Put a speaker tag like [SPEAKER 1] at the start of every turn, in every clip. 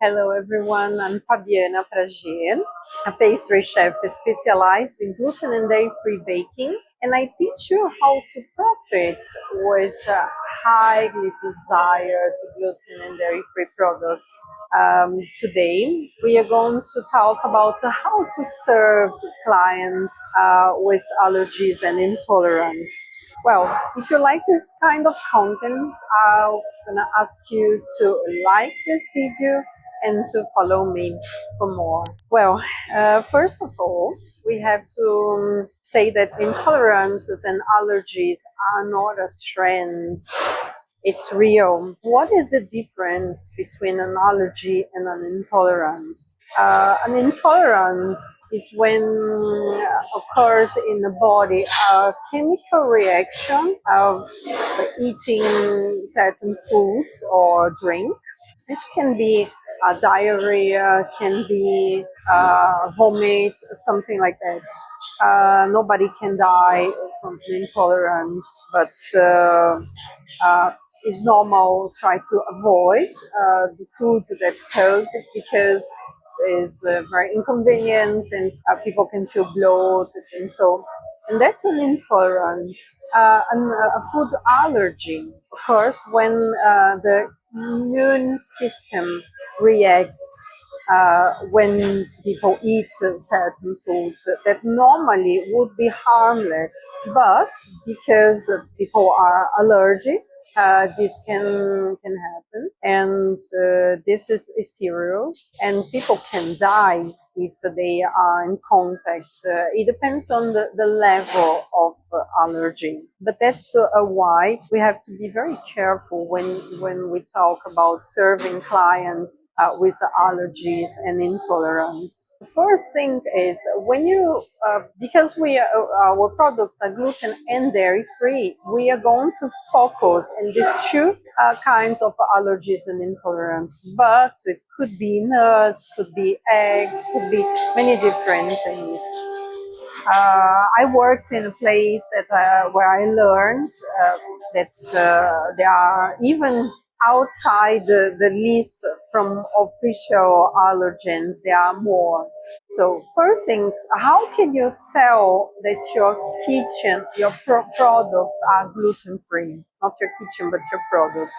[SPEAKER 1] Hello everyone, I'm Fabiana Prager, a pastry chef specialized in gluten and dairy-free baking, and I teach you how to profit with highly desired gluten and dairy-free products. Today we are going to talk about how to serve clients with allergies and intolerance. Well, if you like this kind of content, I'm gonna ask you to like this video and to follow me for more. Well, first of all, we have to say that intolerances and allergies are not a trend. It's real. What is the difference between an allergy and an intolerance? An intolerance is when occurs in the body a chemical reaction of eating certain foods or drink. It can be diarrhea, can be vomit, something like that. Nobody can die from intolerance, but it's normal try to avoid the food that causes it because it's very inconvenient and people can feel bloated and so. And that's an intolerance. A food allergy occurs when the immune system reacts when people eat certain foods that normally would be harmless, but because people are allergic, this can happen, and this is serious, and people can die if they are in contact. It depends on the level of allergy, but that's why we have to be very careful when we talk about serving clients with allergies and intolerance. The first thing is when you, because our products are gluten and dairy free, we are going to focus on these two kinds of allergies and intolerance. But it could be nuts, could be eggs, could be many different things. I worked in a place that where I learned that there are even outside the list from official allergens, there are more. So first thing, how can you tell that your kitchen, your products are gluten-free? Not your kitchen, but your products.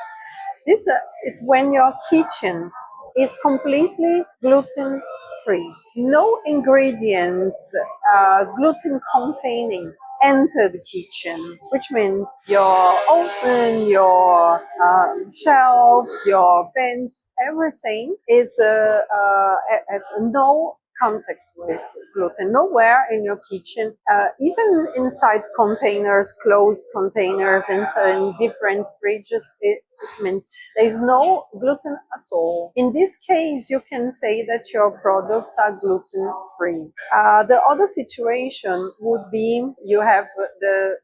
[SPEAKER 1] This is when your kitchen is completely gluten free. No ingredients gluten containing enter the kitchen, which means your oven, your shelves, your bench, everything is has no contact with gluten. Nowhere in your kitchen, even inside containers, closed containers, and so in different fridges, it means there is no gluten at all. In this case, you can say that your products are gluten free. The other situation would be you have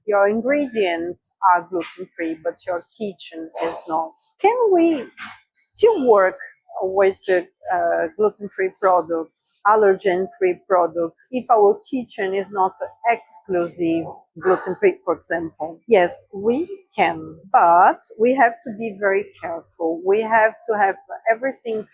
[SPEAKER 1] your ingredients are gluten free, but your kitchen is not. Can we still work with gluten-free products, allergen-free products, if our kitchen is not exclusive gluten-free, for example? Yes, we can, but we have to be very careful. We have to have everything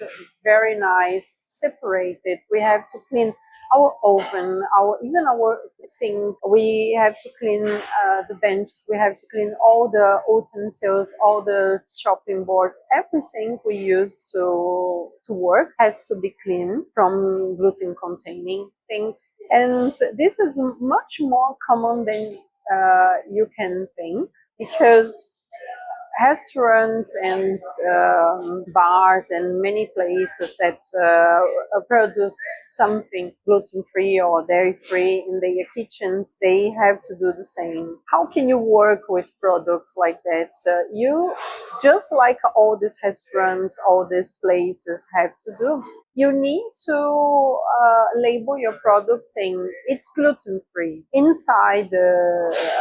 [SPEAKER 1] very nice, separated. We have to clean our oven, even our sink. We have to clean the benches. We have to clean all the utensils, all the chopping boards. Everything we use to work has to be clean from gluten-containing things. And this is much more common than you can think, because restaurants and bars and many places that produce something gluten-free or dairy-free in their kitchens, they have to do the same. How can you work with products like that? You, just like all these restaurants, all these places have to do, you need to label your product saying it's gluten-free. Inside,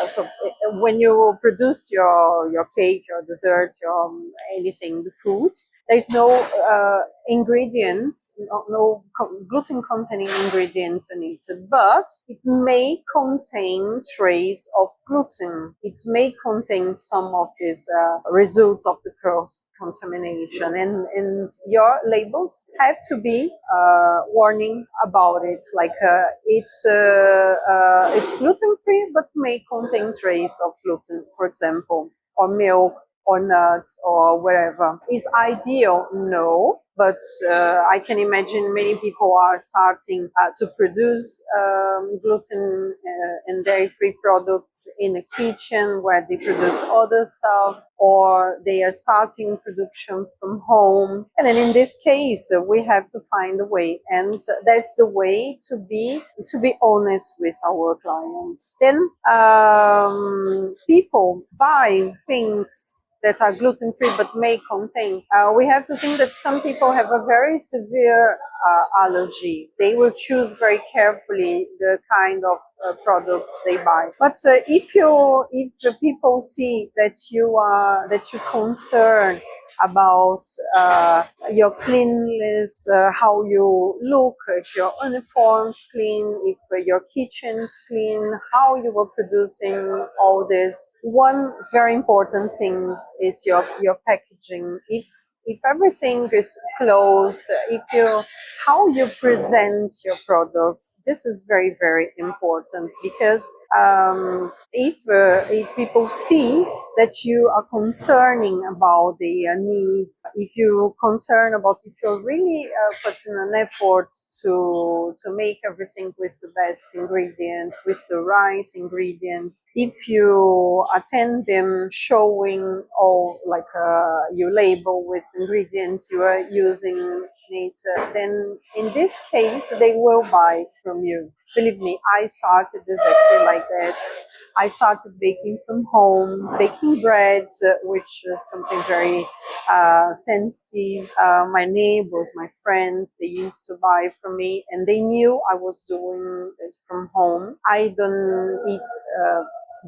[SPEAKER 1] so when you produce your cake, your dessert, your anything, the food, there's no ingredients, no gluten-containing ingredients in it, but it may contain trace of gluten. It may contain some of these results of the contamination, and your labels have to be warning about it, like it's gluten free but may contain trace of gluten, for example, or milk or nuts or whatever. Is ideal? No. But I can imagine many people are starting to produce gluten and dairy-free products in a kitchen where they produce other stuff, or they are starting production from home. And then in this case, we have to find a way, and that's the way to be honest with our clients. Then people buy things that are gluten-free but may contain. We have to think that some people have a very severe allergy. They will choose very carefully the kind of products they buy. But if the people see that you're concerned about your cleanliness, how you look, if your uniform's clean, if your kitchen's clean, how you were producing all this. One very important thing is your packaging. If everything is closed, how you present your products, this is very, very important, because if people see that you are concerning about their needs, if you're concerned about, if you're really putting an effort to make everything with the best ingredients, with the right ingredients, if you attend them showing all, like you label with ingredients you are using it, then in this case they will buy from you. Believe me, I started exactly like that. I started baking from home, baking bread, which is something very sensitive. My neighbors, my friends, they used to buy from me, and they knew I was doing this from home. I don't eat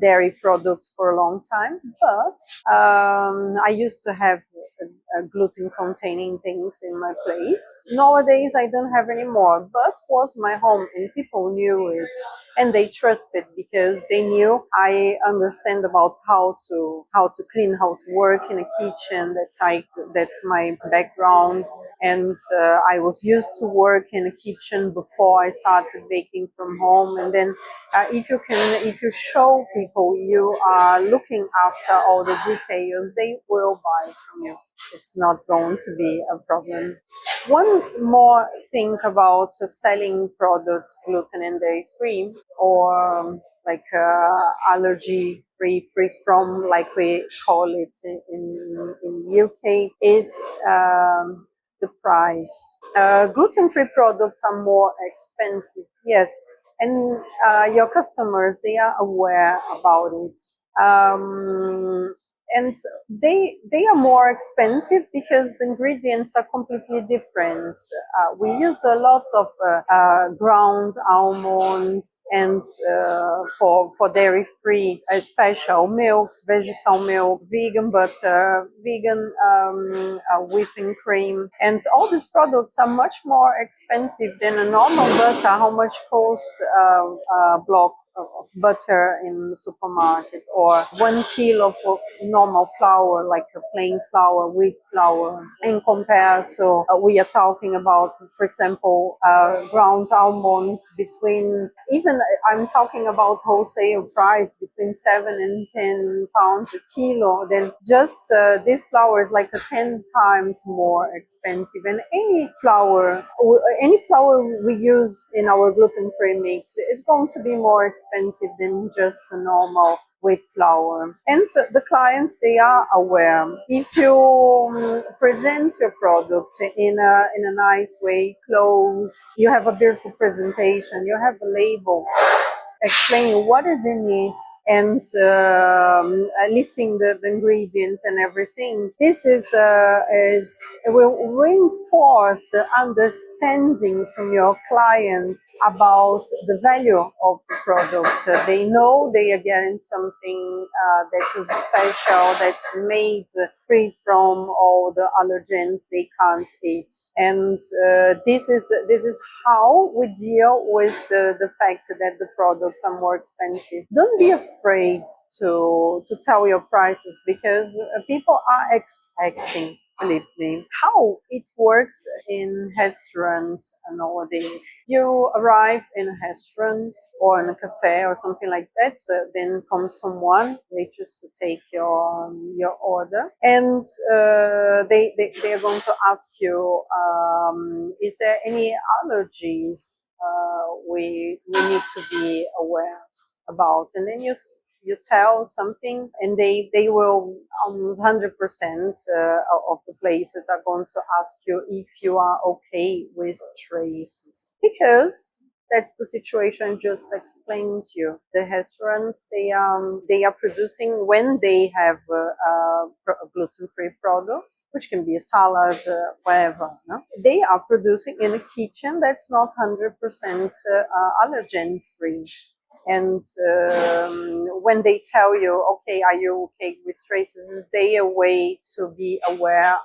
[SPEAKER 1] dairy products for a long time, but I used to have gluten containing things in my place. Nowadays I don't have any more, but was my home and people knew it, and they trusted because they knew I understand about how to clean, how to work in a kitchen. That's my background, and I was used to work in a kitchen before I started baking from home. And then if you show people you are looking after all the details, they will buy from you. It's not going to be a problem. One more thing about selling products gluten and dairy free, or like allergy free from, like we call it in the UK, is the price. Gluten-free products are more expensive, yes, and your customers, they are aware about it. And they are more expensive because the ingredients are completely different. We use a lot of ground almonds, and for dairy free, special milks, vegetable milk, vegan butter, vegan whipping cream, and all these products are much more expensive than a normal butter. How much costs a block of butter in the supermarket, or 1 kilo of normal flour, like a plain flour, wheat flour, and compared to we are talking about, for example, ground almonds between, even I'm talking about wholesale price between 7 and 10 pounds a kilo. Then just this flour is like 10 times more expensive. And any flour we use in our gluten-free mix is going to be more expensive than just a normal wheat flour. And so the clients, they are aware. If you present your product in a nice way, close, you have a beautiful presentation, you have a label explaining what is in it, and listing the ingredients and everything. This will reinforce the understanding from your client about the value of the product. They know they are getting something that is special, that's made. For free from all the allergens they can't eat. And this is how we deal with the fact that the products are more expensive. Don't be afraid to tell your prices, because people are expecting. Believe me, how it works in restaurants nowadays. You arrive in a restaurant or in a cafe or something like that, so then comes someone, they choose to take your order, and they are going to ask you, is there any allergies we need to be aware about? And then you tell something, and they will almost 100% of the places are going to ask you if you are okay with traces, because that's the situation I just explained to you. The restaurants, they are producing, when they have a gluten-free product, which can be a salad, whatever. No? They are producing in a kitchen that's not 100% allergen-free. And when they tell you, okay, are you okay with traces, is they a way to be aware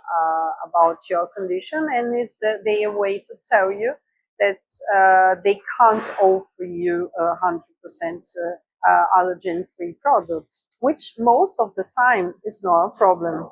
[SPEAKER 1] about your condition, and is they a way to tell you that they can't offer you 100% allergen-free product, which most of the time is not a problem.